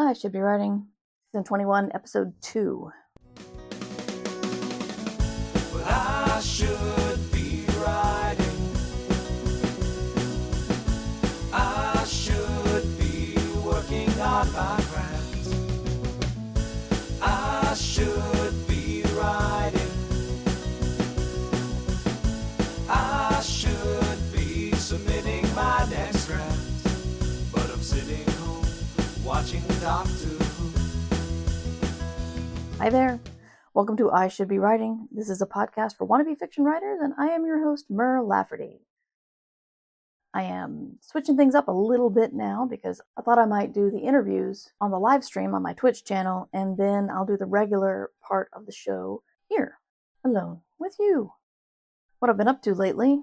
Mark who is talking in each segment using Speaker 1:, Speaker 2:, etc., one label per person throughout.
Speaker 1: I should be writing season 21, episode 2.
Speaker 2: But I should be writing. I should be working on my craft. I should be writing. I should be submitting my next draft. But I'm sitting home watching Doctor Who.
Speaker 1: Hi there. Welcome to I Should Be Writing. This is a podcast for wannabe fiction writers, and I am your host, Mer Lafferty. I am switching things up a little bit now because I thought I might do the interviews on the live stream on my Twitch channel, and then I'll do the regular part of the show here, alone with you. What I've been up to lately,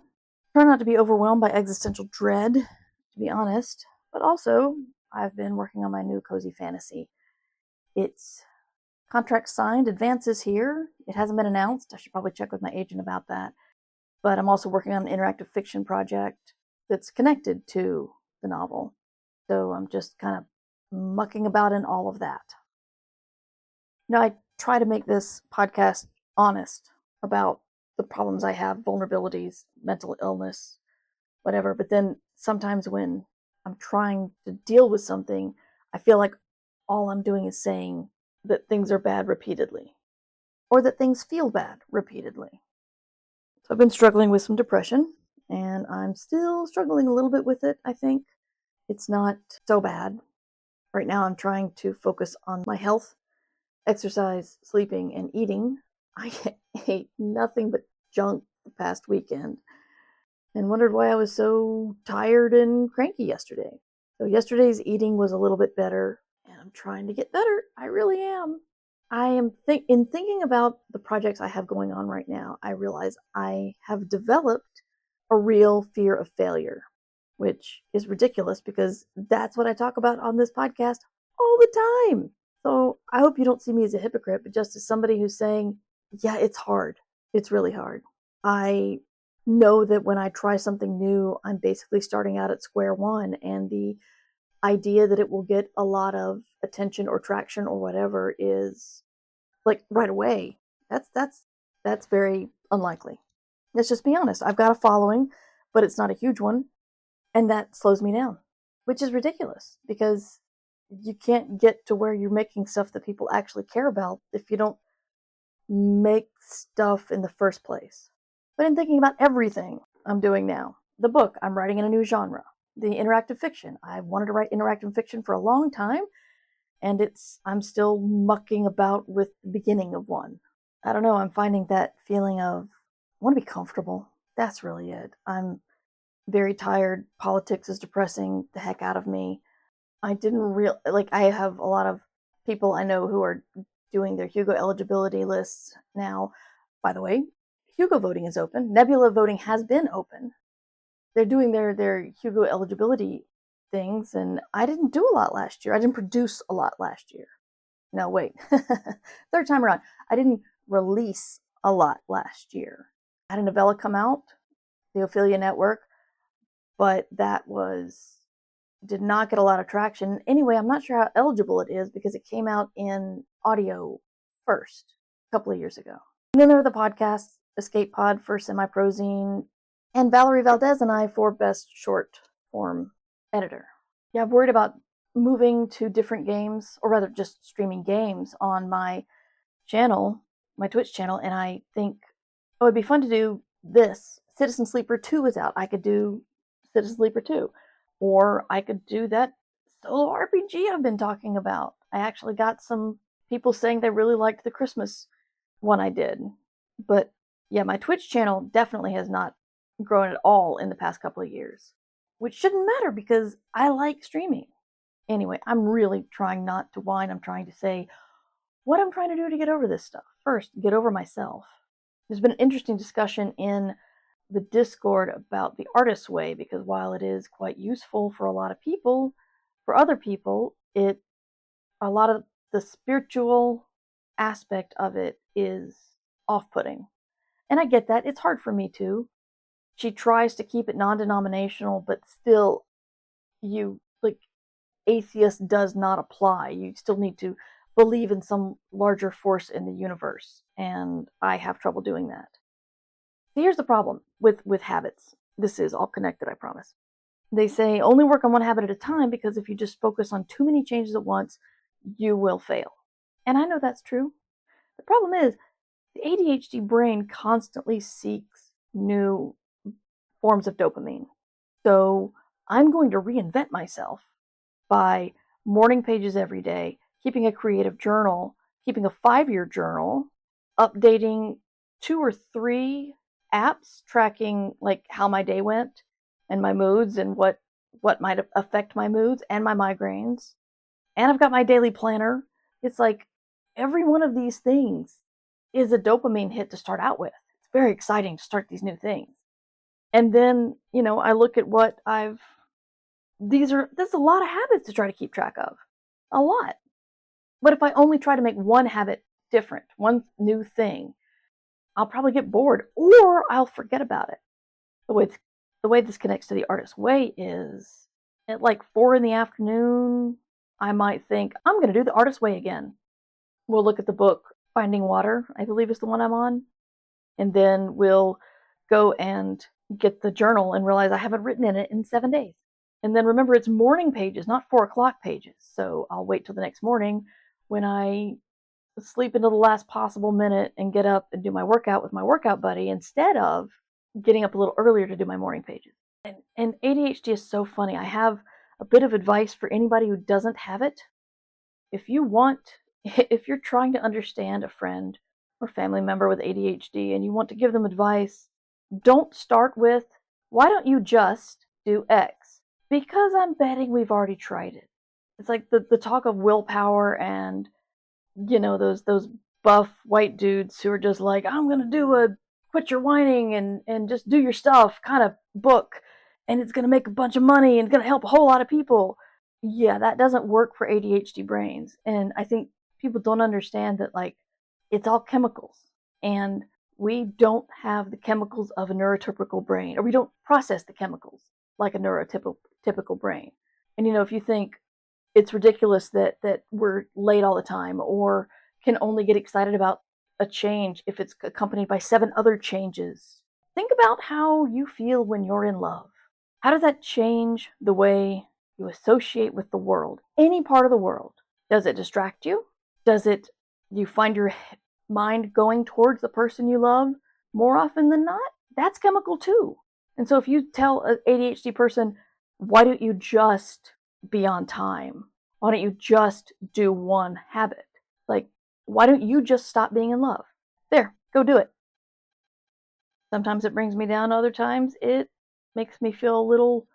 Speaker 1: try not to be overwhelmed by existential dread, to be honest, but also I've been working on my new cozy fantasy. It's contract signed, advances here. It hasn't been announced. I should probably check with my agent about that. But I'm also working on an interactive fiction project that's connected to the novel. So I'm just kind of mucking about in all of that. I try to make this podcast honest about the problems I have, vulnerabilities, mental illness, whatever. But then sometimes when I'm trying to deal with something, I feel like all I'm doing is saying that things are bad repeatedly, or that things feel bad repeatedly. So I've been struggling with some depression, and I'm still struggling a little bit with it, I think. It's not so bad. Right now I'm trying to focus on my health, exercise, sleeping, and eating. I ate nothing but junk the past weekend, and wondered why I was so tired and cranky yesterday. So yesterday's eating was a little bit better, and I'm trying to get better. I really am. I am in thinking about the projects I have going on right now, I realize I have developed a real fear of failure, which is ridiculous because that's what I talk about on this podcast all the time. So I hope you don't see me as a hypocrite, but just as somebody who's saying, yeah, it's hard. It's really hard. I know that when I try something new, I'm basically starting out at square one, and the idea that it will get a lot of attention or traction or whatever is like right away. That's very unlikely. Let's just be honest. I've got a following, but it's not a huge one, and that slows me down, which is ridiculous because you can't get to where you're making stuff that people actually care about if you don't make stuff in the first place. But in thinking about everything I'm doing now, the book, I'm writing in a new genre. The interactive fiction, I wanted to write interactive fiction for a long time, and I'm still mucking about with the beginning of one. I don't know, I'm finding that feeling of, I want to be comfortable. That's really it. I'm very tired. Politics is depressing the heck out of me. I have a lot of people I know who are doing their Hugo eligibility lists now. By the way, Hugo voting is open. Nebula voting has been open. They're doing their Hugo eligibility things, and I didn't do a lot last year. I didn't produce a lot last year. No, wait. Third time around. I didn't release a lot last year. I had a novella come out, The Ophelia Network, but that did not get a lot of traction. Anyway, I'm not sure how eligible it is because it came out in audio first a couple of years ago. And then there were the podcasts, Escape Pod for semi-prozine, and Valerie Valdez and I for best short form editor. Yeah, I've worried about moving to different games, or rather just streaming games on my channel, my Twitch channel, and I think, oh, it'd be fun to do this. Citizen Sleeper 2 is out. I could do Citizen Sleeper 2. Or I could do that solo RPG I've been talking about. I actually got some people saying they really liked the Christmas one I did. But yeah, my Twitch channel definitely has not grown at all in the past couple of years, which shouldn't matter because I like streaming. Anyway, I'm really trying not to whine. I'm trying to say what I'm trying to do to get over this stuff. First, get over myself. There's been an interesting discussion in the Discord about the artist's way, because while it is quite useful for a lot of people, for other people, a lot of the spiritual aspect of it is off-putting. And I get that. It's hard for me too. She tries to keep it non-denominational, but still, atheist does not apply. You still need to believe in some larger force in the universe, and I have trouble doing that. So here's the problem with habits. This is all connected, I promise. They say only work on one habit at a time, because if you just focus on too many changes at once, you will fail. And I know that's true. The problem is the ADHD brain constantly seeks new forms of dopamine. So I'm going to reinvent myself by morning pages every day, keeping a creative journal, keeping a 5-year journal, updating 2 or 3 apps tracking like how my day went and my moods and what might affect my moods and my migraines. And I've got my daily planner. It's like every one of these things is a dopamine hit to start out with. It's very exciting to start these new things. And then, I look at what there's a lot of habits to try to keep track of. A lot. But if I only try to make one habit different, one new thing, I'll probably get bored, or I'll forget about it. The way this connects to the artist's way is at like 4 p.m, I might think, I'm going to do the artist's way again. We'll look at the book Finding Water, I believe is the one I'm on. And then we'll go and get the journal and realize I haven't written in it in 7 days. And then remember, it's morning pages, not 4 o'clock pages. So I'll wait till the next morning when I sleep into the last possible minute and get up and do my workout with my workout buddy instead of getting up a little earlier to do my morning pages. And ADHD is so funny. I have a bit of advice for anybody who doesn't have it. If you're trying to understand a friend or family member with ADHD and you want to give them advice, don't start with, why don't you just do X? Because I'm betting we've already tried it. It's like the talk of willpower and, those buff white dudes who are just like, I'm going to do a quit your whining and just do your stuff kind of book, and it's going to make a bunch of money and going to help a whole lot of people. Yeah, that doesn't work for ADHD brains. And I think people don't understand that, like, it's all chemicals, and we don't have the chemicals of a neurotypical brain, or we don't process the chemicals like a neurotypical brain. And if you think it's ridiculous that we're late all the time, or can only get excited about a change if it's accompanied by 7 other changes, think about how you feel when you're in love. How does that change the way you associate with the world, any part of the world? Does it distract you? You find your mind going towards the person you love more often than not? That's chemical too. And so if you tell an ADHD person, why don't you just be on time? Why don't you just do one habit? Like, why don't you just stop being in love? There, go do it. Sometimes it brings me down. Other times it makes me feel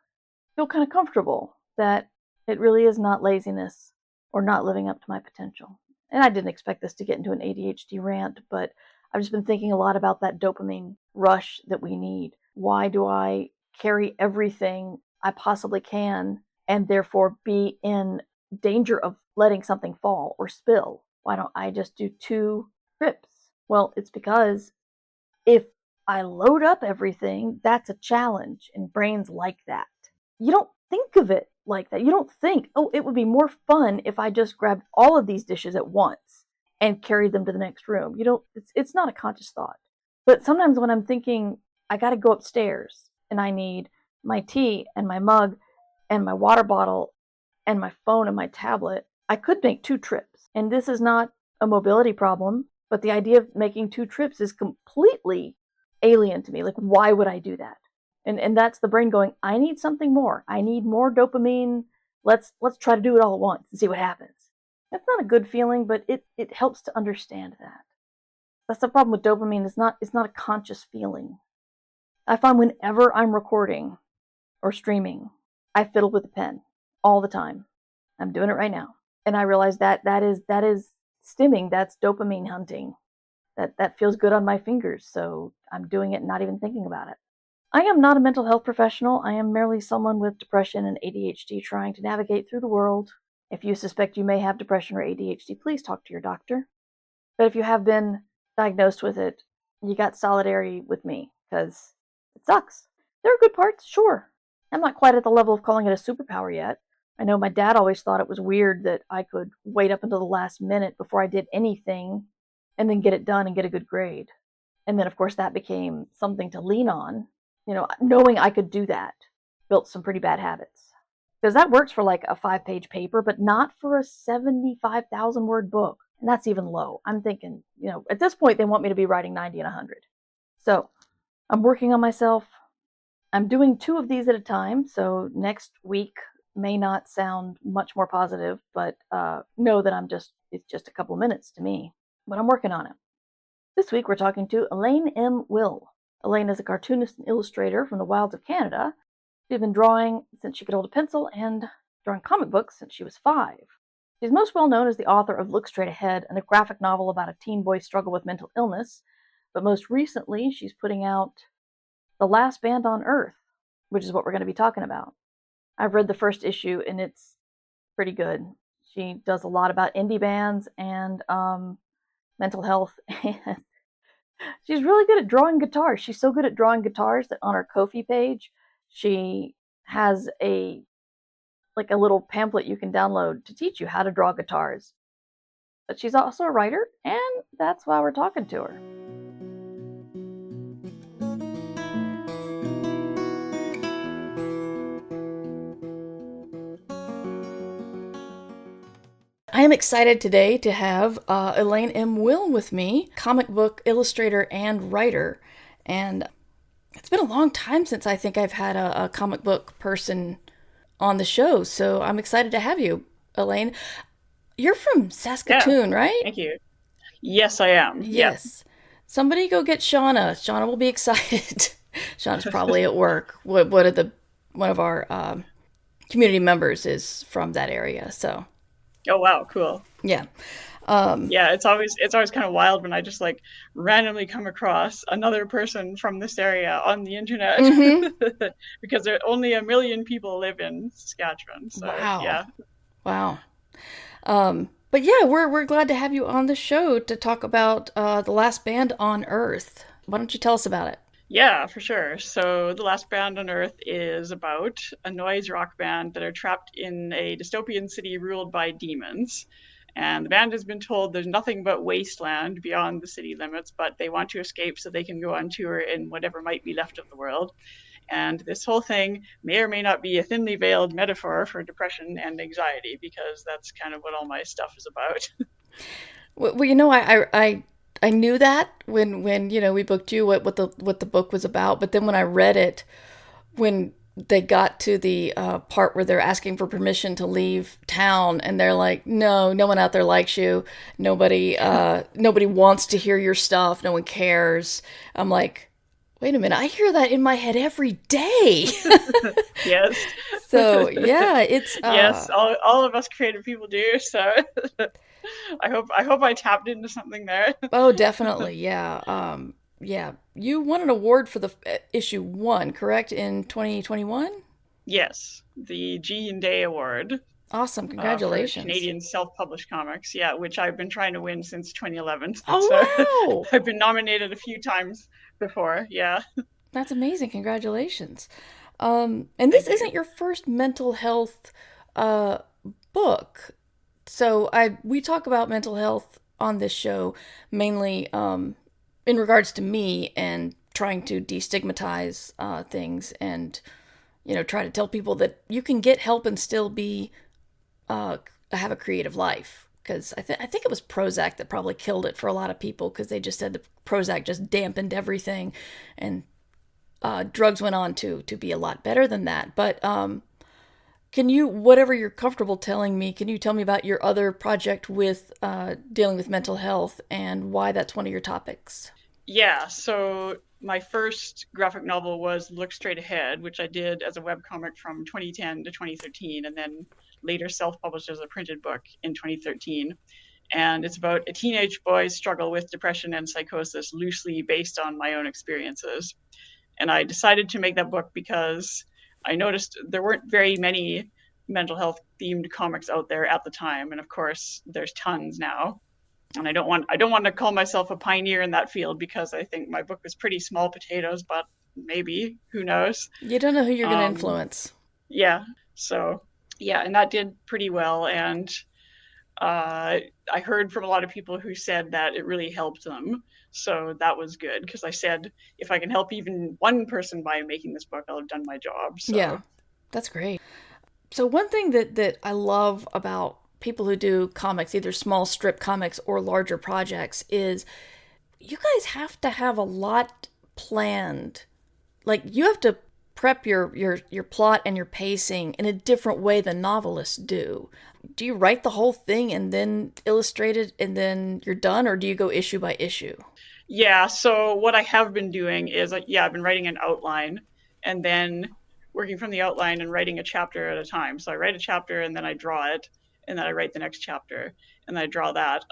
Speaker 1: kind of comfortable that it really is not laziness or not living up to my potential. And I didn't expect this to get into an ADHD rant, but I've just been thinking a lot about that dopamine rush that we need. Why do I carry everything I possibly can and therefore be in danger of letting something fall or spill? Why don't I just do 2 trips? Well, it's because if I load up everything, that's a challenge, and brains like that. You don't think of it like that. You don't think, oh, it would be more fun if I just grabbed all of these dishes at once and carried them to the next room. It's not a conscious thought. But sometimes when I'm thinking, I got to go upstairs and I need my tea and my mug and my water bottle and my phone and my tablet, I could make 2 trips. And this is not a mobility problem, but the idea of making 2 trips is completely alien to me. Like, why would I do that? And that's the brain going, I need something more. I need more dopamine. Let's try to do it all at once and see what happens. That's not a good feeling, but it helps to understand that. That's the problem with dopamine. It's not a conscious feeling. I find whenever I'm recording or streaming, I fiddle with a pen all the time. I'm doing it right now. And I realize that is stimming. That's dopamine hunting. That feels good on my fingers. So I'm doing it and not even thinking about it. I am not a mental health professional. I am merely someone with depression and ADHD trying to navigate through the world. If you suspect you may have depression or ADHD, please talk to your doctor. But if you have been diagnosed with it, you got solidarity with me, because it sucks. There are good parts, sure. I'm not quite at the level of calling it a superpower yet. I know my dad always thought it was weird that I could wait up until the last minute before I did anything and then get it done and get a good grade. And then, of course, that became something to lean on. Knowing I could do that built some pretty bad habits. Because that works for like a 5-page paper, but not for a 75,000 word book. And that's even low. I'm thinking, at this point, they want me to be writing 90 and 100. So I'm working on myself. I'm doing 2 of these at a time. So next week may not sound much more positive, but know that it's just a couple of minutes to me. But I'm working on it. This week we're talking to Elaine M. Elaine is a cartoonist and illustrator from the wilds of Canada. She's been drawing since she could hold a pencil and drawing comic books since she was 5. She's most well known as the author of Look Straight Ahead, a graphic novel about a teen boy's struggle with mental illness. But most recently, she's putting out The Last Band on Earth, which is what we're going to be talking about. I've read the first issue, and it's pretty good. She does a lot about indie bands and mental health, and she's really good at drawing guitars. She's so good at drawing guitars that on her Ko-fi page, she has a little pamphlet you can download to teach you how to draw guitars. But she's also a writer, and that's why we're talking to her. I am excited today to have Elaine M. with me, comic book illustrator and writer. And it's been a long time since I think I've had a comic book person on the show, so I'm excited to have you, Elaine. You're from Saskatoon, right?
Speaker 3: Thank you. Yes, I am.
Speaker 1: Yes. Yep. Somebody go get Shauna. Shauna will be excited. Shauna's probably at work. One of our community members is from that area, so.
Speaker 3: Oh wow, cool.
Speaker 1: Yeah.
Speaker 3: It's always kind of wild when I just randomly come across another person from this area on the internet, mm-hmm. because there only 1 million people live in Saskatchewan. So,
Speaker 1: wow. Wow. But yeah, we're glad to have you on the show to talk about The Last Band on Earth. Why don't you tell us about it?
Speaker 3: Yeah, for sure. So The Last Band on Earth is about a noise rock band that are trapped in a dystopian city ruled by demons. And the band has been told there's nothing but wasteland beyond the city limits, but they want to escape so they can go on tour in whatever might be left of the world. And this whole thing may or may not be a thinly veiled metaphor for depression and anxiety, because that's kind of what all my stuff is about.
Speaker 1: Well, I knew that when we booked you what the book was about, but then when I read it, when they got to the part where they're asking for permission to leave town, and they're like, no one out there likes you, nobody wants to hear your stuff, no one cares. I'm like, wait a minute, I hear that in my head every day.
Speaker 3: Yes.
Speaker 1: So yeah, it's
Speaker 3: yes, all of us creative people do. So I hope I tapped into something there.
Speaker 1: Oh, definitely, yeah. Yeah, you won an award for the issue 1, correct, in 2021?
Speaker 3: Yes, the G and Day Award.
Speaker 1: Awesome, congratulations.
Speaker 3: For Canadian self-published comics, yeah, which I've been trying to win since 2011.
Speaker 1: Oh,
Speaker 3: so
Speaker 1: wow!
Speaker 3: I've been nominated a few times before, yeah.
Speaker 1: That's amazing, congratulations. And this isn't your first mental health book. So we talk about mental health on this show mainly in regards to me and trying to destigmatize things and, try to tell people that you can get help and still be have a creative life. Because I think it was Prozac that probably killed it for a lot of people, because they just said that Prozac just dampened everything, and drugs went on to be a lot better than that. But can you, whatever you're comfortable telling me, can you tell me about your other project with dealing with mental health and why that's one of your topics?
Speaker 3: Yeah, so my first graphic novel was Look Straight Ahead, which I did as a webcomic from 2010 to 2013, and then later self-published as a printed book in 2013. And it's about a teenage boy's struggle with depression and psychosis, loosely based on my own experiences. And I decided to make that book because I noticed there weren't very many mental health themed comics out there at the time. And of course, there's tons now. And I don't want to call myself a pioneer in that field, because I think my book was pretty small potatoes, but maybe, who knows?
Speaker 1: You don't know who you're going to influence.
Speaker 3: Yeah. So Yeah, and that did pretty well. And I heard from a lot of people who said that it really helped them. So that was good because I said, if I can help even one person by making this book, I'll have done my job.
Speaker 1: Yeah,
Speaker 3: So,
Speaker 1: that's great. So one thing that I love about people who do comics, either small strip comics or larger projects, is you guys have to have a lot planned. Like you have to prep your plot and your pacing in a different way than novelists do. Do you write the whole thing and then illustrate it and then you're done, or do you go issue by issue?
Speaker 3: yeah. So what I have been doing is, yeah, I've been writing an outline and then working from the outline and writing a chapter at a time. So I write a chapter and then I draw it, and then I write the next chapter and then I draw that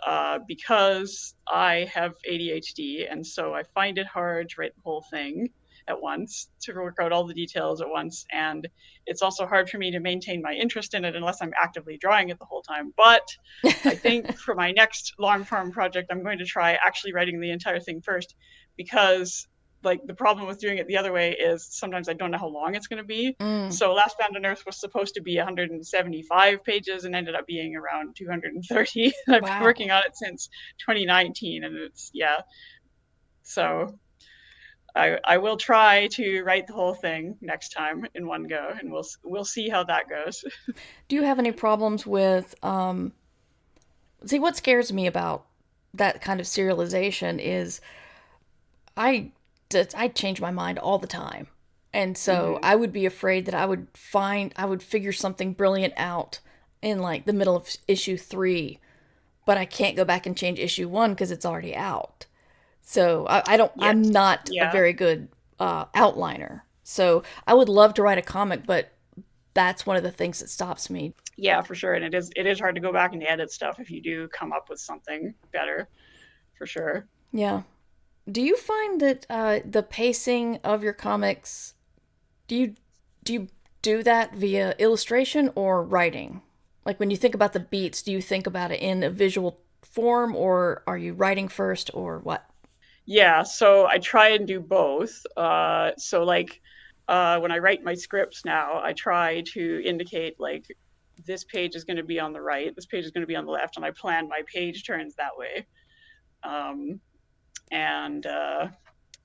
Speaker 3: because I have ADHD, and so I find it hard to write the whole thing at once, to work out all the details at once. And it's also hard for me to maintain my interest in it unless I'm actively drawing it the whole time. But I think for my next long form project, I'm going to try actually writing the entire thing first, because like the problem with doing it the other way is sometimes I don't know how long it's going to be.
Speaker 1: Mm,
Speaker 3: So Last Band on Earth was supposed to be 175 pages and ended up being around 230. I've been
Speaker 1: wow.
Speaker 3: working on it since 2019, and it's, yeah. So I will try to write the whole thing next time in one go, and we'll see how that goes.
Speaker 1: Do you have any problems with see what scares me about that kind of serialization is I I change my mind all the time. And so
Speaker 3: Hmm.
Speaker 1: I would be afraid that I would figure something brilliant out in like the middle of issue 3, but I can't go back and change issue 1 because it's already out. So I'm
Speaker 3: Yes.
Speaker 1: not a
Speaker 3: Yeah.
Speaker 1: very good outliner. So I would love to write a comic, but that's one of the things that stops me.
Speaker 3: Yeah, for sure. And it is hard to go back and edit stuff if you do come up with something better, for sure.
Speaker 1: Yeah. Do you find that the pacing of your comics, do you do you do that via illustration or writing? Like when you think about the beats, do you think about it in a visual form, or are you writing first, or what?
Speaker 3: Yeah, so I try and do both. So like when I write my scripts now, I try to indicate like this page is going to be on the right, this page is going to be on the left, and I plan my page turns that way. Um, and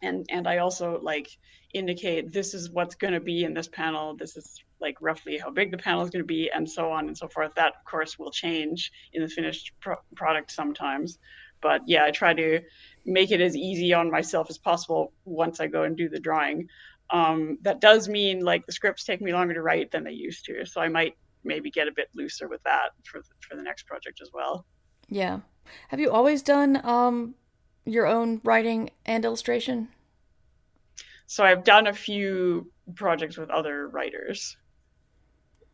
Speaker 3: and I also like indicate this is what's going to be in this panel. This is like roughly how big the panel is going to be, and so on and so forth. That of course will change in the finished product sometimes, but yeah, I try to make it as easy on myself as possible once I go and do the drawing. That does mean like the scripts take me longer to write than they used to, so I might maybe get a bit looser with that for the next project as well.
Speaker 1: Yeah. Have you always done your own writing and illustration?
Speaker 3: So I've done a few projects with other writers.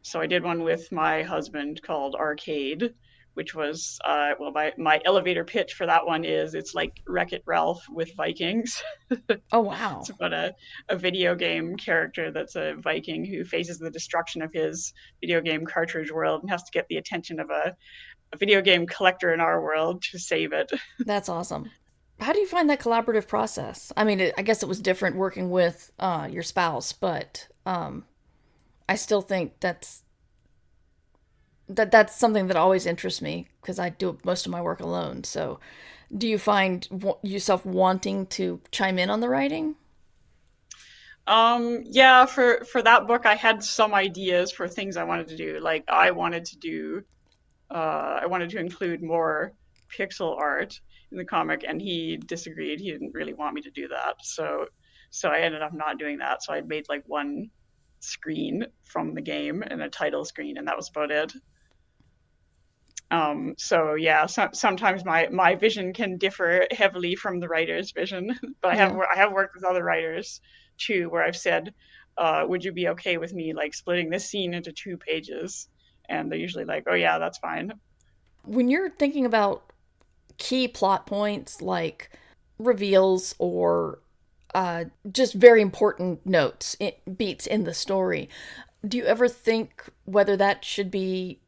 Speaker 3: So I did one with my husband called Arcade, which was well, my elevator pitch for that one is it's like Wreck-It Ralph with Vikings.
Speaker 1: Oh
Speaker 3: It's
Speaker 1: wow.
Speaker 3: about a video game character that's a Viking who faces the destruction of his video game cartridge world and has to get the attention of a video game collector in our world to save it.
Speaker 1: That's awesome. How do you find that collaborative process? I mean, I guess it was different working with your spouse, but I still think that's something that always interests me because I do most of my work alone. So, do you find yourself wanting to chime in on the writing?
Speaker 3: Yeah, for that book, I had some ideas for things I wanted to do. Like I wanted to include more pixel art in the comic, and he disagreed. He didn't really want me to do that, so I ended up not doing that. So I made like one screen from the game and a title screen, and that was about it. So yeah, sometimes my vision can differ heavily from the writer's vision, but
Speaker 1: Yeah.
Speaker 3: I have worked with other writers too, where I've said, "Would you be okay with me like splitting this scene into 2 pages?" And they're usually like, "Oh yeah, that's fine."
Speaker 1: When you're thinking about key plot points like reveals or just very important notes, beats in the story, do you ever think whether that should be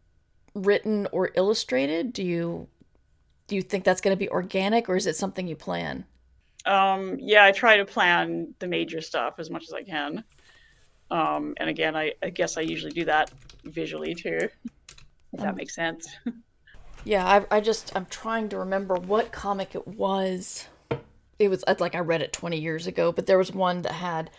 Speaker 1: written or illustrated? Do you think that's going to be organic, or is it something you plan?
Speaker 3: Yeah, I try to plan the major stuff as much as I can. And again, I guess I usually do that visually too, if that makes sense.
Speaker 1: Yeah, I'm trying to remember what comic it was. It was like I read it 20 years ago, but there was one that had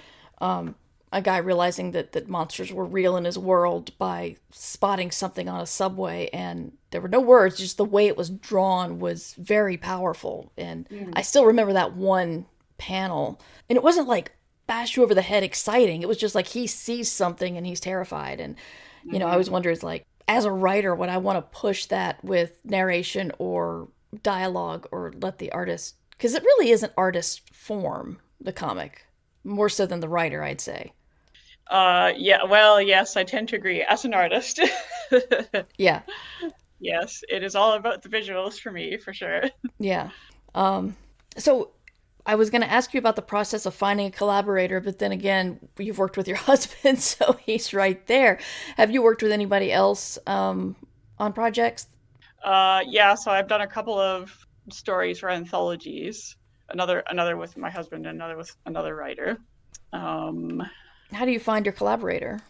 Speaker 1: a guy realizing that monsters were real in his world by spotting something on a subway, and there were no words, just the way it was drawn was very powerful. And I still remember that one panel, and it wasn't like bash you over the head exciting. It was just like he sees something and he's terrified. And you know, I always wondered, like, as a writer, would I want to push that with narration or dialogue, or let the artist, because it really is an artist form, the comic, more so than the writer, I'd say.
Speaker 3: Yeah, well, yes, I tend to agree. As an artist,
Speaker 1: Yeah.
Speaker 3: yes, it is all about the visuals for me, for sure.
Speaker 1: Yeah. So I was going to ask you about the process of finding a collaborator, but then again, you've worked with your husband, so he's right there. Have you worked with anybody else on projects?
Speaker 3: Yeah, so I've done a couple of stories for anthologies. Another with my husband, and another with another writer.
Speaker 1: How do you find your collaborator?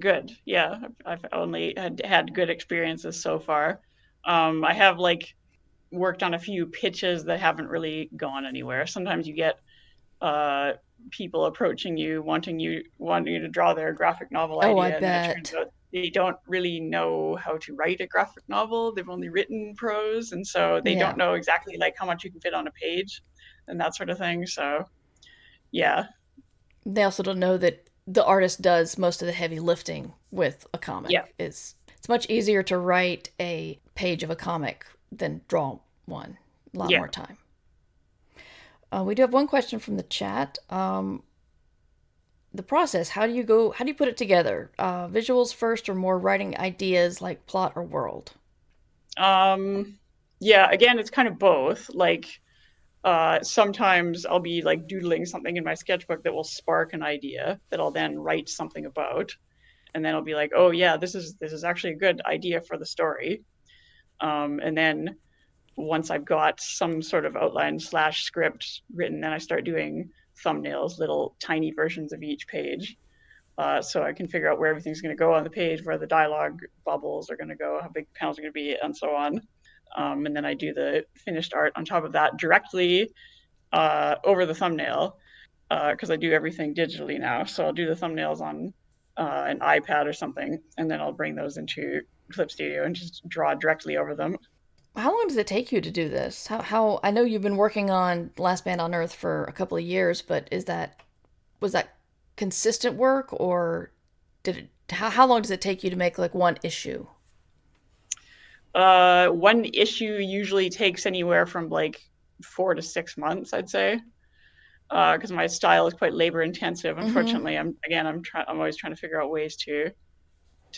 Speaker 3: Good. Yeah, I've only had good experiences so far. I have like worked on a few pitches that haven't really gone anywhere. Sometimes you get people approaching you, wanting you to draw their graphic novel idea,
Speaker 1: Oh, I
Speaker 3: and then it
Speaker 1: bet.
Speaker 3: turns out they don't really know how to write a graphic novel. They've only written prose, and so they
Speaker 1: Yeah.
Speaker 3: don't know exactly like how much you can fit on a page and that sort of thing. So yeah,
Speaker 1: They also don't know that the artist does most of the heavy lifting with a
Speaker 3: yeah,
Speaker 1: comic. It's much easier to write a page of a comic than draw one. A lot
Speaker 3: yeah.
Speaker 1: more time. We do have one question from the chat. The process, how do you put it together? Visuals first, or more writing ideas like plot or world?
Speaker 3: Yeah, again, it's kind of both. Like sometimes I'll be like doodling something in my sketchbook that will spark an idea that I'll then write something about, and then I'll be like, oh yeah, this is actually a good idea for the story. And then once I've got some sort of outline slash script written, then I start doing thumbnails, little tiny versions of each page. So I can figure out where everything's going to go on the page, where the dialogue bubbles are going to go, how big the panels are going to be, and so on. And then I do the finished art on top of that directly over the thumbnail, because I do everything digitally now. So I'll do the thumbnails on an iPad or something, and then I'll bring those into Clip Studio and just draw directly over them.
Speaker 1: How long does it take you to do this? How I know you've been working on Last Band on Earth for a couple of years, but was that consistent work, or how long does it take you to make like one issue?
Speaker 3: One issue usually takes anywhere from like 4 to 6 months, I'd say, because my style is quite labor intensive.
Speaker 1: Mm-hmm.
Speaker 3: Unfortunately, I'm always trying to figure out ways to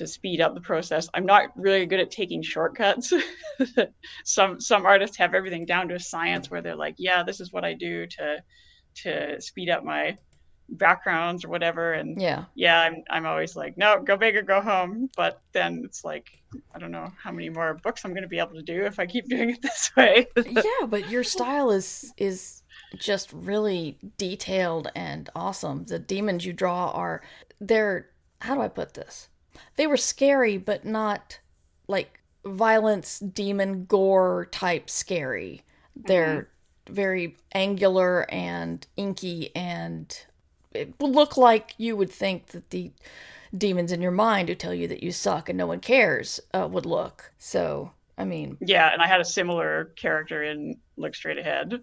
Speaker 3: speed up the process. I'm not really good at taking shortcuts. Some artists have everything down to a science, where they're like, yeah, this is what I do to speed up my backgrounds or whatever. And
Speaker 1: Yeah.
Speaker 3: yeah, I'm always like, no, go big or go home. But then it's like, I don't know how many more books I'm going to be able to do if I keep doing it this way.
Speaker 1: Yeah, but your style is just really detailed and awesome. The demons you draw they're, how do I put this? They were scary, but not like violence, demon, gore type scary.
Speaker 3: Mm-hmm.
Speaker 1: They're very angular and inky, and it would look like you would think that the demons in your mind who tell you that you suck and no one cares would look. So, I mean,
Speaker 3: Yeah, and I had a similar character in Look Straight Ahead,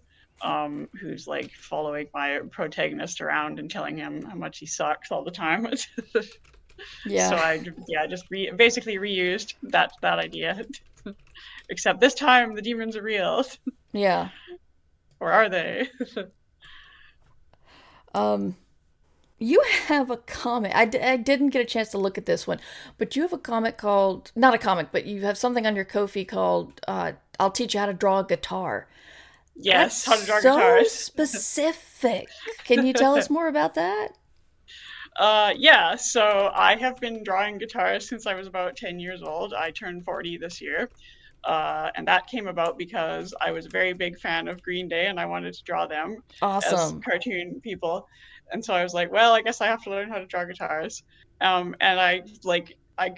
Speaker 3: who's like following my protagonist around and telling him how much he sucks all the time. So
Speaker 1: yeah.
Speaker 3: I just basically reused that idea, except this time the demons are real,
Speaker 1: Yeah.
Speaker 3: or are they?
Speaker 1: Um, you have a comic. I didn't get a chance to look at this one, but you have a comic called, not a comic, but you have something on your Ko-fi called I'll Teach You How to Draw a Guitar. That's
Speaker 3: Yes, how to draw
Speaker 1: so
Speaker 3: guitars.
Speaker 1: specific. Can you tell us more about that?
Speaker 3: Yeah, so I have been drawing guitars since I was about 10 years old. I turned 40 this year. And that came about because I was a very big fan of Green Day and I wanted to draw them as
Speaker 1: Awesome.
Speaker 3: cartoon people. And so I was like, well, I guess I have to learn how to draw guitars. And I like I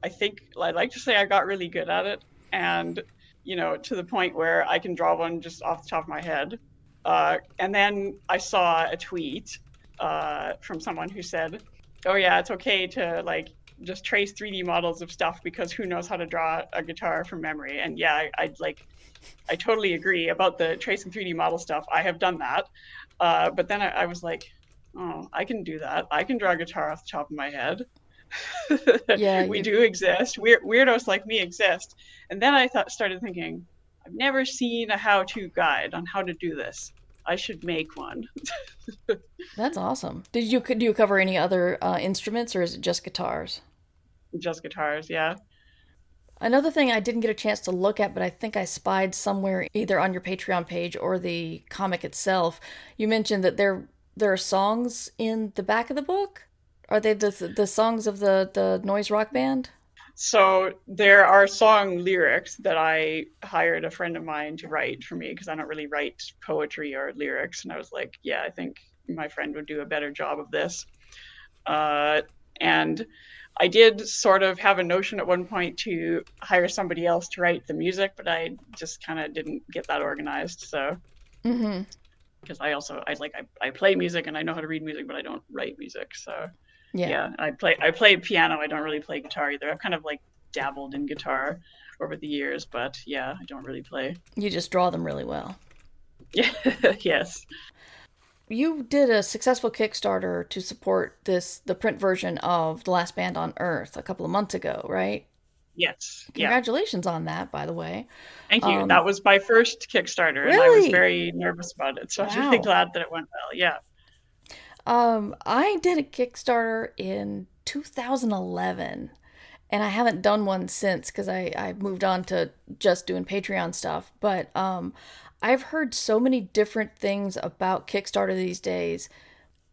Speaker 3: think I'd like to say I got really good at it, and to the point where I can draw one just off the top of my head. And then I saw a tweet from someone who said, "Oh yeah, it's okay to like just trace 3D models of stuff because who knows how to draw a guitar from memory." And yeah, I totally agree about the tracing 3D model stuff. I have done that, but then I was like, oh, I can do that. I can draw a guitar off the top of my head.
Speaker 1: Yeah,
Speaker 3: We do exist. Weirdos like me exist. And then I started thinking, I've never seen a how-to guide on how to do this. I should make one.
Speaker 1: that's awesome. Do you cover any other instruments, or is it just guitars?
Speaker 3: Just guitars, yeah.
Speaker 1: Another thing I didn't get a chance to look at, but I think I spied somewhere either on your Patreon page or the comic itself. You mentioned that there are songs in the back of the book. Are they the songs of the noise rock band?
Speaker 3: So there are song lyrics that I hired a friend of mine to write for me because I don't really write poetry or lyrics. And I was like, yeah, I think my friend would do a better job of this. And I did sort of have a notion at one point to hire somebody else to write the music, but I just kind of didn't get that organized. So, because I play music and I know how to read music, but I don't write music. So, yeah, I play piano. I don't really play guitar either. I've kind of like dabbled in guitar over the years, but yeah, I don't really play.
Speaker 1: You just draw them really well.
Speaker 3: Yeah, yes.
Speaker 1: You did a successful Kickstarter to support the print version of The Last Band on Earth a couple of months ago, right?
Speaker 3: Yes.
Speaker 1: Congratulations on that, by the way.
Speaker 3: Thank you. That was my first Kickstarter, and I was very nervous about it, so I was really glad that it went well. Yeah.
Speaker 1: I did a Kickstarter in 2011, and I haven't done one since because I moved on to just doing Patreon stuff. But I've heard so many different things about Kickstarter these days,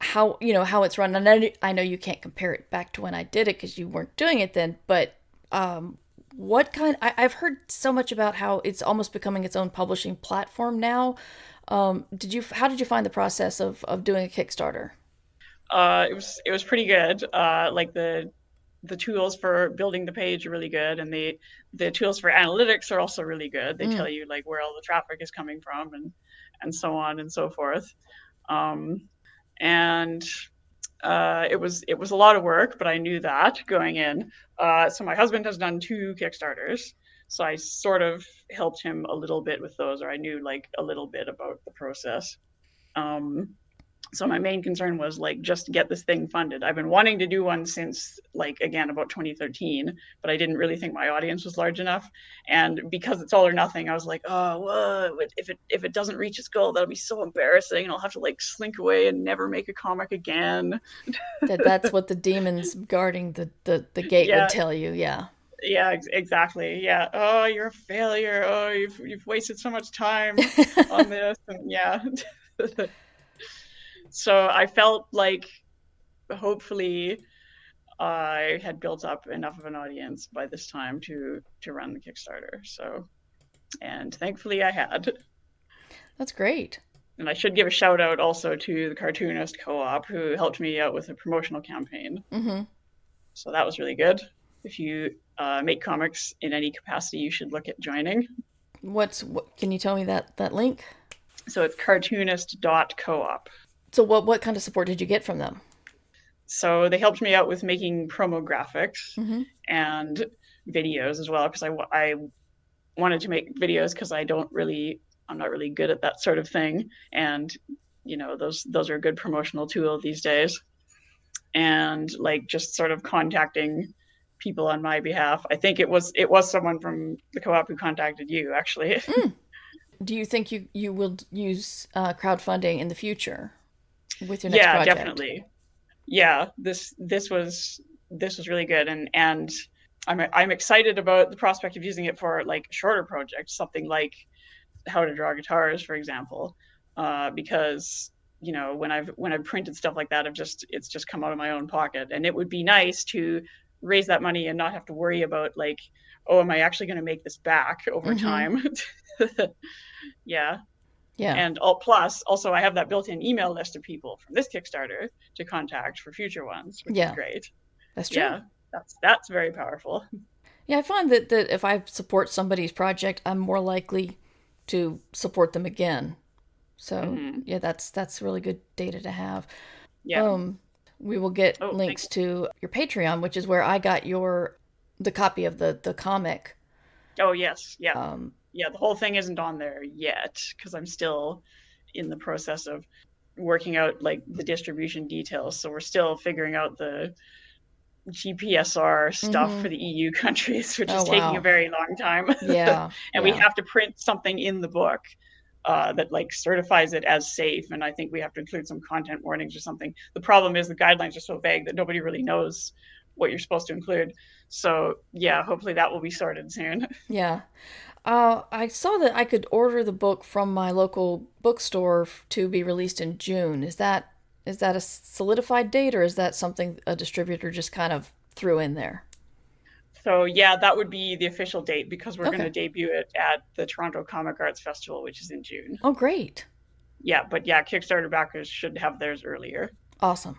Speaker 1: how it's run. And I know you can't compare it back to when I did it because you weren't doing it then, but I've heard so much about how it's almost becoming its own publishing platform now. How did you find the process of doing a Kickstarter?
Speaker 3: It was pretty good. Like the tools for building the page are really good, and the tools for analytics are also really good. They tell you like where all the traffic is coming from and so on and so forth. And it was a lot of work, but I knew that going in. So my husband has done 2 Kickstarters, so I sort of helped him a little bit with those, or I knew like a little bit about the process. So my main concern was like just get this thing funded. I've been wanting to do one since like again about 2013, but I didn't really think my audience was large enough. And because it's all or nothing, I was like, oh, whoa, if it doesn't reach its goal, that'll be so embarrassing, and I'll have to like slink away and never make a comic again.
Speaker 1: That's what the demons guarding the gate would tell you. Yeah.
Speaker 3: Yeah, exactly. Yeah. Oh, you're a failure. Oh, you've wasted so much time on this, and yeah. So I felt like hopefully I had built up enough of an audience by this time to run the Kickstarter. So, and thankfully I had.
Speaker 1: That's great.
Speaker 3: And I should give a shout out also to the Cartoonist Co-op who helped me out with a promotional campaign. Mm-hmm. So that was really good. If you make comics in any capacity, you should look at joining.
Speaker 1: Can you tell me that link?
Speaker 3: So it's cartoonist.coop.
Speaker 1: So what kind of support did you get from them?
Speaker 3: So they helped me out with making promo graphics and videos as well, because I wanted to make videos because I'm not really good at that sort of thing, and those are a good promotional tool these days. And like just sort of contacting people on my behalf. I think it was someone from the co-op who contacted you actually.
Speaker 1: Do you think you will use crowdfunding in the future with your next project?
Speaker 3: Yeah, definitely. Yeah, this was really good, and I'm excited about the prospect of using it for like shorter projects, something like how to draw guitars, for example, because when I've printed stuff like that, it's just come out of my own pocket, and it would be nice to raise that money and not have to worry about like, oh, am I actually going to make this back over time? Yeah. And plus, also, I have that built-in email list of people from this Kickstarter to contact for future ones, which is great.
Speaker 1: That's true.
Speaker 3: Yeah, That's very powerful.
Speaker 1: Yeah, I find that if I support somebody's project, I'm more likely to support them again. So
Speaker 3: Hmm.
Speaker 1: yeah, that's really good data to have.
Speaker 3: Yeah.
Speaker 1: We will get
Speaker 3: Oh, thank
Speaker 1: links to your Patreon, which is where I got the copy of the comic.
Speaker 3: you. Oh, yes. Yeah.
Speaker 1: Um,
Speaker 3: Yeah. The whole thing isn't on there yet because I'm still in the process of working out like the distribution details. So we're still figuring out the GPSR stuff
Speaker 1: mm-hmm.
Speaker 3: for the EU countries, which
Speaker 1: Oh
Speaker 3: is taking a
Speaker 1: wow.
Speaker 3: very long time.
Speaker 1: Yeah,
Speaker 3: And we
Speaker 1: yeah,
Speaker 3: have to print something in the book that like certifies it as safe. And I think we have to include some content warnings or something. The problem is the guidelines are so vague that nobody really knows what you're supposed to include. So yeah, hopefully that will be sorted soon.
Speaker 1: yeah. I saw that I could order the book from my local bookstore to be released in June. Is that a solidified date, or is that something a distributor just kind of threw in there?
Speaker 3: So yeah, that would be the official date because we're going
Speaker 1: Okay.
Speaker 3: to debut it at the Toronto Comic Arts Festival, which is in June.
Speaker 1: Oh, great.
Speaker 3: Yeah, but yeah, Kickstarter backers should have theirs earlier.
Speaker 1: Awesome.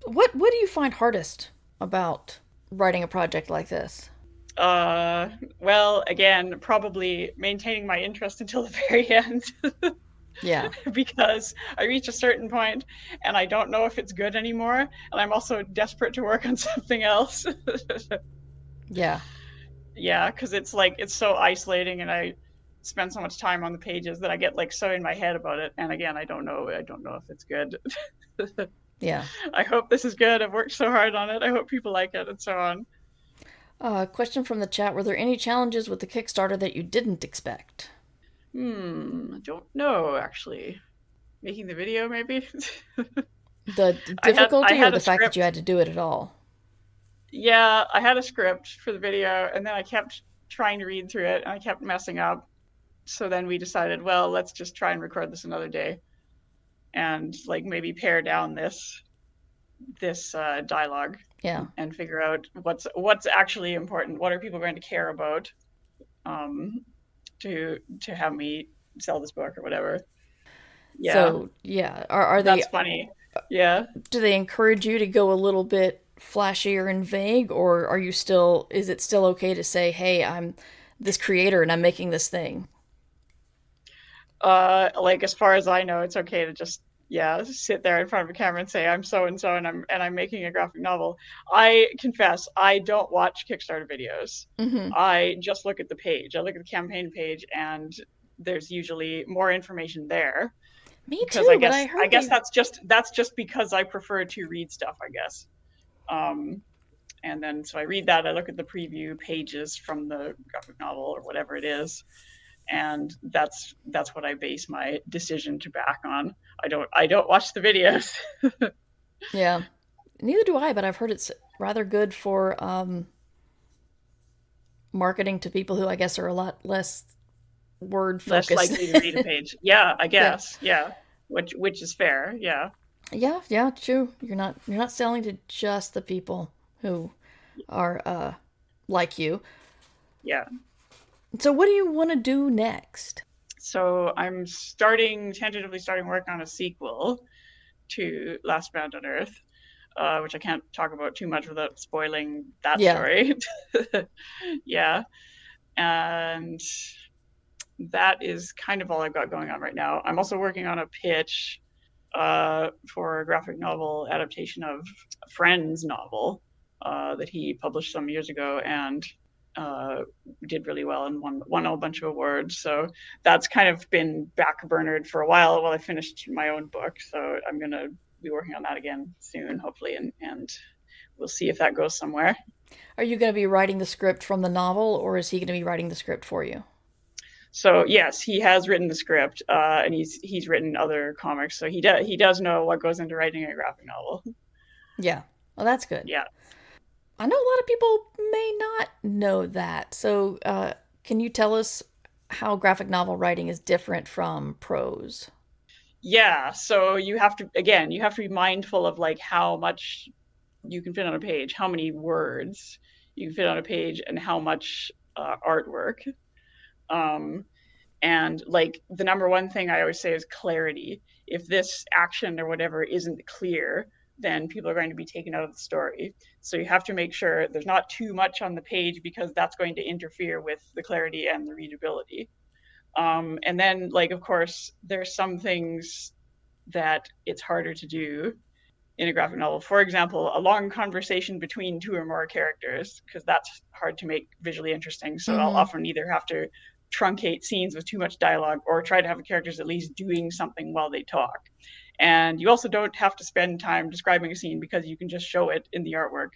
Speaker 1: What do you find hardest about writing a project like this?
Speaker 3: Uh, well, again, probably maintaining my interest until the very end
Speaker 1: Yeah.
Speaker 3: because I reach a certain point and I don't know if it's good anymore, and I'm also desperate to work on something else.
Speaker 1: Yeah.
Speaker 3: Yeah, because it's like it's so isolating, and I spend so much time on the pages that I get like so in my head about it. And again, I don't know. I don't know if it's good.
Speaker 1: Yeah.
Speaker 3: I hope this is good. I've worked so hard on it. I hope people like it, and so on.
Speaker 1: Question from the chat. Were there any challenges with the Kickstarter that you didn't expect?
Speaker 3: I don't know actually. Making the video, maybe.
Speaker 1: The
Speaker 3: I
Speaker 1: difficulty or
Speaker 3: had
Speaker 1: the
Speaker 3: a
Speaker 1: fact that you
Speaker 3: script.
Speaker 1: had to do it at all?
Speaker 3: Yeah, I had a script for the video, and then I kept trying to read through it, and I kept messing up. So then we decided, well, let's just try and record this another day, and like maybe pare down this dialogue
Speaker 1: Yeah.
Speaker 3: and figure out what's actually important. What are people going to care about um, to have me sell this book or whatever? Yeah,
Speaker 1: So, yeah. Are they
Speaker 3: that's funny. Yeah.
Speaker 1: do they encourage you to go a little bit flashier and vague, or is it still okay to say, "Hey, I'm this creator and I'm making this thing"?
Speaker 3: Like as far as I know, it's okay to just yeah sit there in front of a camera and say I'm so and so and I'm making a graphic novel. I confess I don't watch Kickstarter videos.
Speaker 1: Mhm.
Speaker 3: I just look at the page. I look at the campaign page, and there's usually more information there
Speaker 1: Me
Speaker 3: because I
Speaker 1: too, but I
Speaker 3: guess I
Speaker 1: heard
Speaker 3: guess
Speaker 1: they
Speaker 3: that's just because I prefer to read stuff, I guess. Um, and then so I read that. I look at the preview pages from the graphic novel or whatever it is, and that's what I base my decision to back on. I don't watch the videos.
Speaker 1: yeah. Neither do I, but I've heard it's rather good for marketing to people who I guess are a lot less word
Speaker 3: Less
Speaker 1: focused.
Speaker 3: likely to read a page. Yeah, I
Speaker 1: Yeah.
Speaker 3: guess. Yeah, which is fair. Yeah,
Speaker 1: Yeah, yeah, true. You're not selling to just the people who are like you.
Speaker 3: yeah.
Speaker 1: So what do you want to do next?
Speaker 3: So I'm tentatively starting work on a sequel to Last Bound on Earth, which I can't talk about too much without spoiling that
Speaker 1: Yeah.
Speaker 3: story. Yeah, and that is kind of all I've got going on right now. I'm also working on a pitch for a graphic novel adaptation of a friend's novel that he published some years ago and uh, did really well and won a bunch of awards. So that's kind of been backburnered for a while I finished my own book. So I'm gonna be working on that again soon, hopefully, and we'll see if that goes somewhere.
Speaker 1: Are you going to be writing the script from the novel, or is he going to be writing the script for you?
Speaker 3: So yes, he has written the script, and he's written other comics, so he does know what goes into writing a graphic novel.
Speaker 1: Yeah. Well, that's good.
Speaker 3: Yeah.
Speaker 1: I know a lot of people may not know that. So, can you tell us how graphic novel writing is different from prose?
Speaker 3: Yeah, so you have to be mindful of like how much you can fit on a page, how many words you can fit on a page, and how much artwork. Um, and like the number one thing I always say is clarity. If this action or whatever isn't clear, then people are going to be taken out of the story. So you have to make sure there's not too much on the page, because that's going to interfere with the clarity and the readability. And then, like, of course, there's some things that it's harder to do in a graphic novel. For example, a long conversation between two or more characters, because that's hard to make visually interesting. So I'll often either have to truncate scenes with too much dialogue, or try to have the characters at least doing something while they talk. And you also don't have to spend time describing a scene, because you can just show it in the artwork.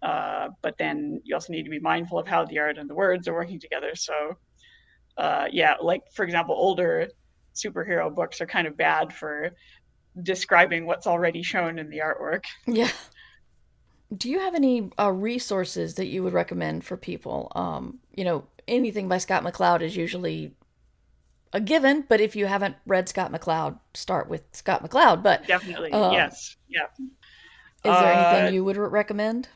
Speaker 3: But then you also need to be mindful of how the art and the words are working together. So yeah, like, for example, older superhero books are kind of bad for describing what's already shown in the artwork.
Speaker 1: Yeah. Do you have any resources that you would recommend for people? Anything by Scott McCloud is usually a given, but if you haven't read Scott McCloud, start with Scott McCloud. But
Speaker 3: definitely, yes, yeah.
Speaker 1: Is there anything you would recommend?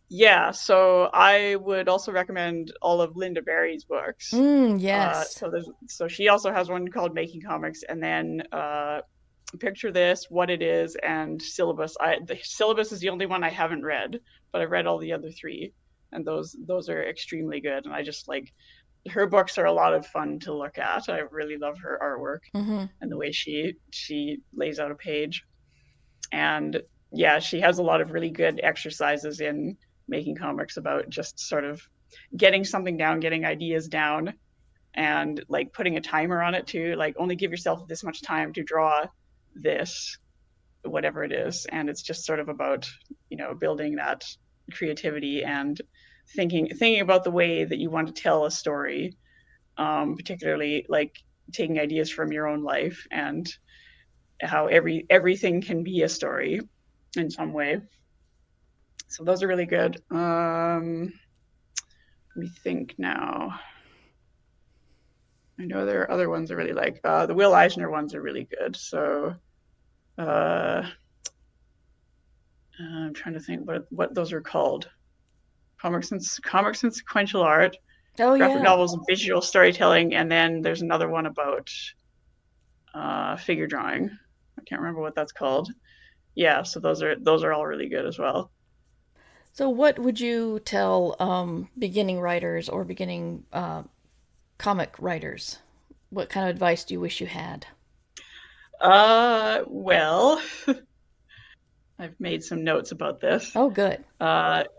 Speaker 3: Yeah, so I would also recommend all of Lynda Barry's books.
Speaker 1: Yes.
Speaker 3: So she also has one called Making Comics, and then Picture This, What It Is, and Syllabus. The Syllabus is the only one I haven't read, but I've read all the other three, and those are extremely good. And I just like, her books are a lot of fun to look at. I really love her artwork and the way she lays out a page. And yeah, she has a lot of really good exercises in Making Comics about just sort of getting something down, getting ideas down, and like putting a timer on it too. Like, only give yourself this much time to draw this, whatever it is. And it's just sort of about, building that creativity and thinking about the way that you want to tell a story, particularly like taking ideas from your own life and how everything can be a story in some way. So those are really good. Let me think now. I know there are other ones I really like. The Will Eisner ones are really good. So I'm trying to think what those are called. Comics and Sequential Art, graphic novels and visual storytelling, and then there's another one about figure drawing. I can't remember what that's called. Yeah, so those are all really good as well.
Speaker 1: So what would you tell beginning writers or beginning comic writers? What kind of advice do you wish you had?
Speaker 3: Well, I've made some notes about this.
Speaker 1: Oh, good.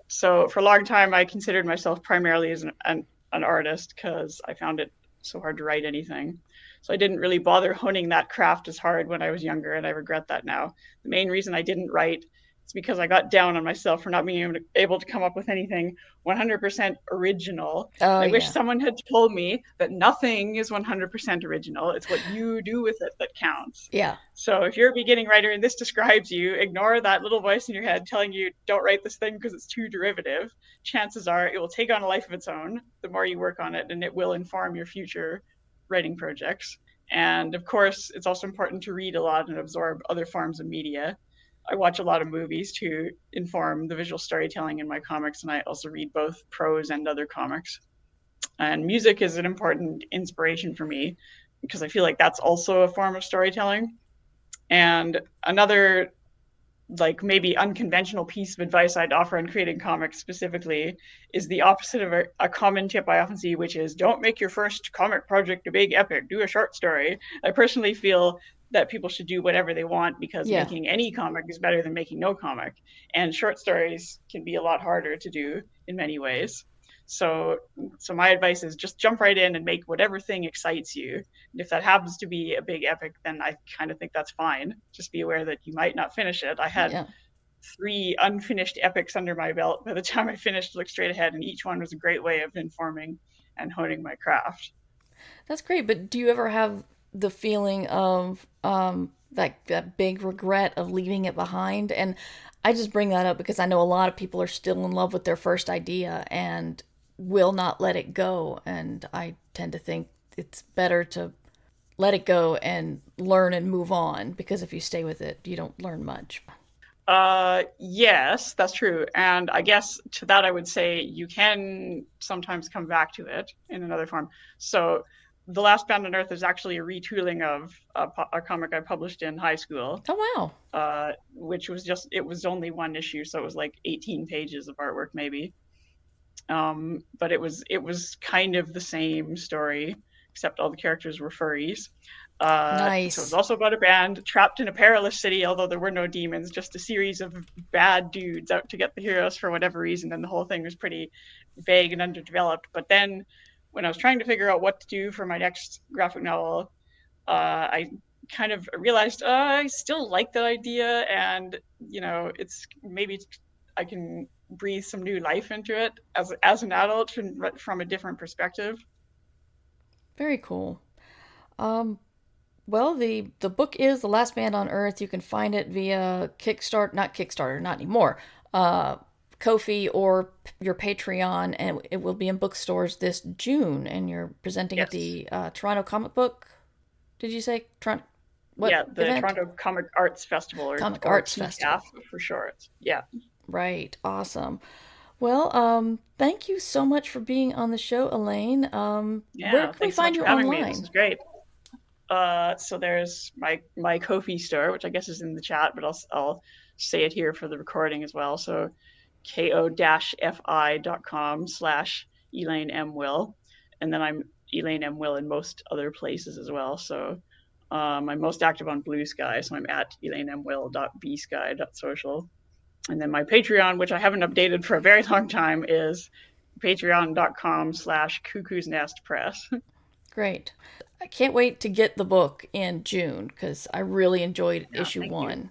Speaker 3: So for a long time, I considered myself primarily as an artist, because I found it so hard to write anything. So I didn't really bother honing that craft as hard when I was younger, and I regret that now. The main reason I didn't write is because I got down on myself for not being able to come up with anything 100% original. I wish someone had told me that nothing is 100% original. It's what you do with it that counts.
Speaker 1: Yeah.
Speaker 3: So if you're a beginning writer and this describes you, ignore that little voice in your head telling you don't write this thing because it's too derivative. Chances are it will take on a life of its own the more you work on it, and it will inform your future writing projects. And of course, it's also important to read a lot and absorb other forms of media. I watch a lot of movies to inform the visual storytelling in my comics, and I also read both prose and other comics. And music is an important inspiration for me, because I feel like that's also a form of storytelling. And another, like, maybe unconventional piece of advice I'd offer on creating comics specifically is the opposite of a common tip I often see, which is don't make your first comic project a big epic, do a short story. I personally feel that people should do whatever they want, because making any comic is better than making no comic. And short stories can be a lot harder to do in many ways. So my advice is just jump right in and make whatever thing excites you. And if that happens to be a big epic, then I kind of think that's fine. Just be aware that you might not finish it. I had 3 unfinished epics under my belt by the time I finished Look Straight Ahead, and each one was a great way of informing and honing my craft.
Speaker 1: That's great, but do you ever have the feeling of that big regret of leaving it behind? And I just bring that up because I know a lot of people are still in love with their first idea and will not let it go. And I tend to think it's better to let it go and learn and move on, because if you stay with it, you don't learn much.
Speaker 3: Yes, that's true. And I guess to that I would say you can sometimes come back to it in another form. So The Last Band on Earth is actually a retooling of a comic I published in high school.
Speaker 1: Oh, wow.
Speaker 3: Which was it was only one issue, so it was like 18 pages of artwork maybe. But it was kind of the same story, except all the characters were furries.
Speaker 1: Nice.
Speaker 3: So it was also about a band trapped in a perilous city, although there were no demons, just a series of bad dudes out to get the heroes for whatever reason, and the whole thing was pretty vague and underdeveloped. But then when I was trying to figure out what to do for my next graphic novel, I kind of realized I still like that idea, and it's maybe I can breathe some new life into it as an adult from a different perspective.
Speaker 1: Very cool. Well, the book is The Last Band on Earth. You can find it via not anymore. Ko-fi or your Patreon, and it will be in bookstores this June. And you're presenting at the Toronto Comic Book. Did you say Toronto?
Speaker 3: The Toronto Comic Arts Festival, or
Speaker 1: Comic Arts Festival
Speaker 3: for short. Yeah.
Speaker 1: Right. Awesome. Well, thank you so much for being on the show, Elaine. Where can we find you online?
Speaker 3: This is great. So there's my Ko-fi store, which I guess is in the chat, but I'll say it here for the recording as well. So ko-fi.com/Elaine M Will, and then I'm Elaine M Will in most other places as well. So I'm most active on Blue Sky, so I'm at elainemmwill.bsky.social. And then my Patreon, which I haven't updated for a very long time, is patreon.com/Cuckoo's Nest Press.
Speaker 1: Great. I can't wait to get the book in June because I really enjoyed issue 1.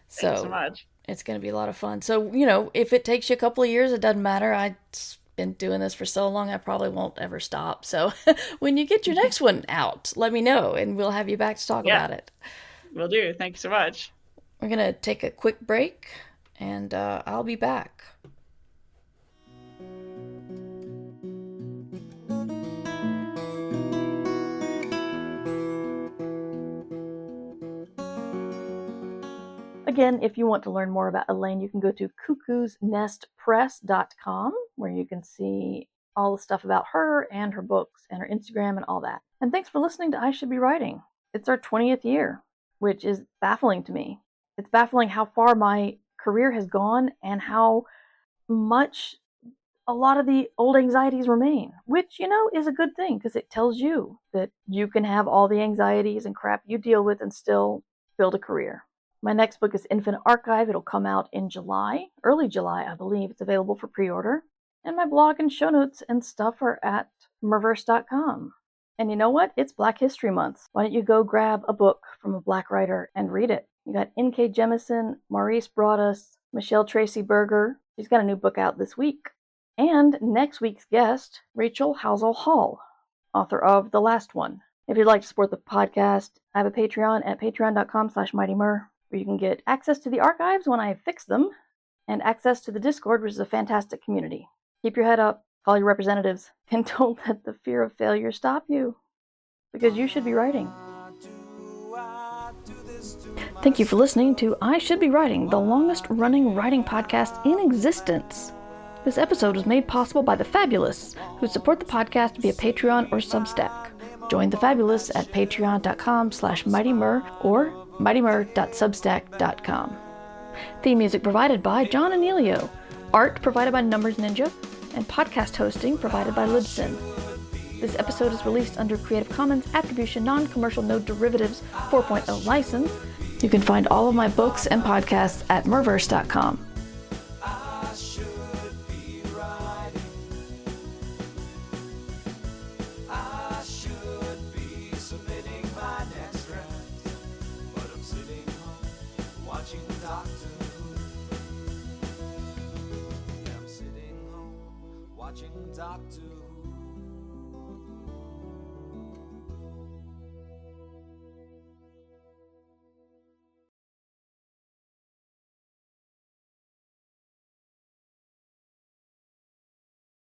Speaker 3: Thanks so much.
Speaker 1: It's going to be a lot of fun. So, if it takes you a couple of years, it doesn't matter. I've been doing this for so long, I probably won't ever stop. So when you get your next one out, let me know and we'll have you back to talk about it.
Speaker 3: Will do. Thank you so much.
Speaker 1: We're going to take a quick break and I'll be back. Again, if you want to learn more about Elaine, you can go to cuckoosnestpress.com, where you can see all the stuff about her and her books and her Instagram and all that. And thanks for listening to I Should Be Writing. It's our 20th year, which is baffling to me. It's baffling how far my career has gone and how much a lot of the old anxieties remain, which, is a good thing because it tells you that you can have all the anxieties and crap you deal with and still build a career. My next book is Infinite Archive. It'll come out in July, early July, I believe. It's available for pre-order. And my blog and show notes and stuff are at merverse.com. And you know what? It's Black History Month. Why don't you go grab a book from a Black writer and read it? You got N.K. Jemisin, Maurice Broaddus, Michelle Tracy Berger. She's got a new book out this week. And next week's guest, Rachel Housel Hall, author of The Last One. If you'd like to support the podcast, I have a Patreon at patreon.com/MightyMer, where you can get access to the archives when I fix them, and access to the Discord, which is a fantastic community. Keep your head up, call your representatives, and don't let the fear of failure stop you, because you should be writing. Thank you for listening to I Should Be Writing, the longest-running writing podcast in existence. This episode was made possible by the Fabulous, who support the podcast via Patreon or Substack. Join the Fabulous at patreon.com/MightyMer or mightymer.substack.com. Theme music provided by John Anelio, art provided by Numbers Ninja, and podcast hosting provided by Libsyn. This episode is released under Creative Commons Attribution Non-Commercial No Derivatives 4.0 license. You can find all of my books and podcasts at merverse.com.
Speaker 2: Doctor